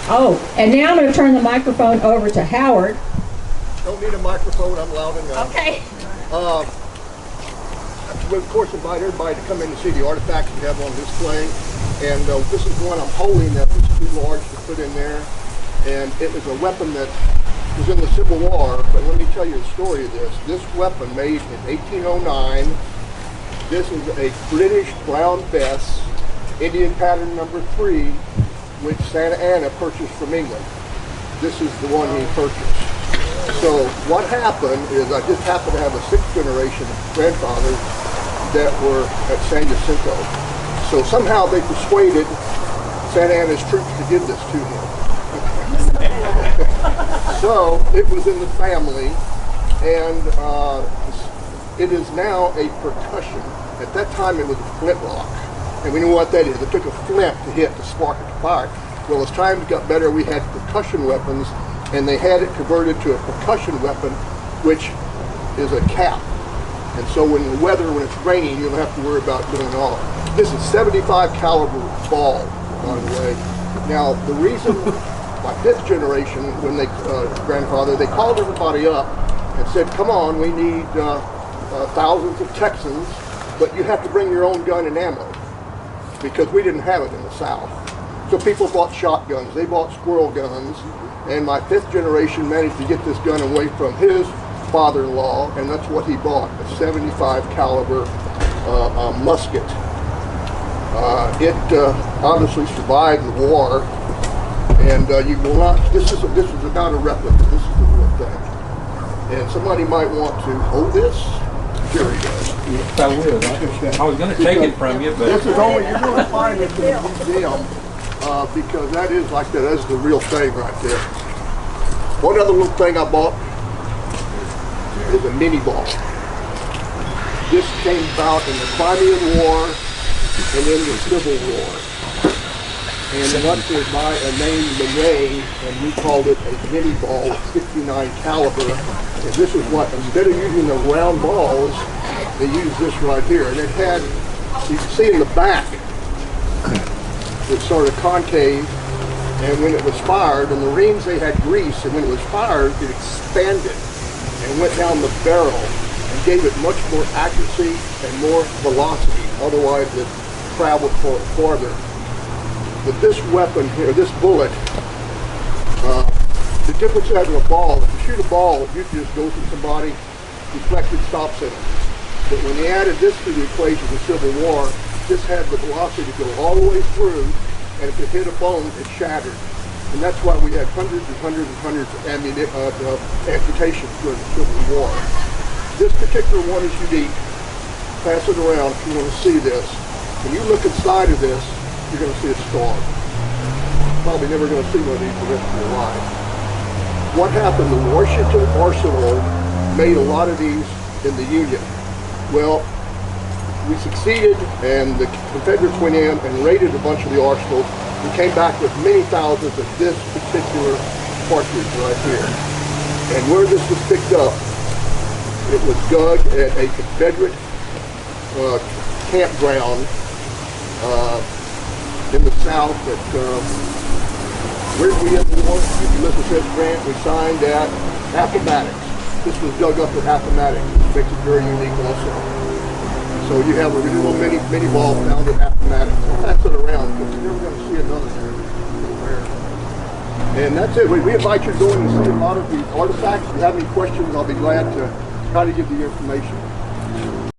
Oh, and now I'm going to turn the microphone over to Howard. Don't need a microphone, I'm loud enough. Okay. We of course invite everybody to come in and see the artifacts we have on display. And this is one I'm holding that was too large to put in there. And it was a weapon that was in the Civil War, but let me tell you the story of this. This weapon made in 1809. This is a British Brown Bess, Indian pattern number 3, which Santa Anna purchased from England. This is the one he purchased. So what happened is I just happened to have a 6th generation grandfather that were at San Jacinto. So somehow they persuaded Santa Anna's troops to give this to him. So it was in the family, and it is now a percussion. At that time it was a flintlock. And we know what that is. It took a flint to hit to spark it to fire. Well, as time got better, we had percussion weapons, and they had it converted to a percussion weapon, which is a cap. And so when it's raining, you don't have to worry about going off. This is 75 caliber ball, by the way. Now, the reason my 5th generation, when they grandfather, they called everybody up and said, "Come on, we need thousands of Texans, but you have to bring your own gun and ammo," because we didn't have it in the South. So people bought shotguns, they bought squirrel guns, and my 5th generation managed to get this gun away from his father-in-law, and that's what he bought, a 75 caliber musket. It obviously survived the war, and you will not, this is not a replica, this is the real thing. And somebody might want to hold this. Jerry does. Yes, I will. I was going to take it from you, but... This is only, you're going to find it in the museum, because that is like that. That's the real thing right there. One other little thing I bought is a mini ball. This came about in the Crimean War and in the Civil War. And once it was by a name Monet, and we called it a mini ball, 69 caliber. And this is what, instead of using the round balls, they used this right here. And it had, you can see in the back, it's sort of concave. And when it was fired, and the rings they had grease, and when it was fired, it expanded and went down the barrel and gave it much more accuracy and more velocity. Otherwise, it traveled farther. But this weapon here, this bullet, the difference out of a ball, if you shoot a ball, it usually just goes through somebody, deflected, stops it. But when they added this to the equation of the Civil War, this had the velocity to go all the way through, and if it hit a bone, it shattered. And that's why we had hundreds and hundreds and hundreds of amputations during the Civil War. This particular one is unique. Pass it around if you want to see this. When you look inside of this, you're going to see a star. Probably never going to see one of these the rest of your life. What happened? The Washington Arsenal made a lot of these in the Union. Well, we succeeded, and the Confederates went in and raided a bunch of the arsenals and came back with many thousands of this particular cartridge right here. And where this was picked up, it was dug at a Confederate campground in the South. Where did we end the war? Ulysses S. Grant. We signed at Appomattox. This was dug up at Appomattox, which makes it very unique also. So you have a little mini ball found at Appomattox. Pass it around because you're never going to see another there. And that's it. We invite you to go in and see a lot of the artifacts. If you have any questions, I'll be glad to try to give you information.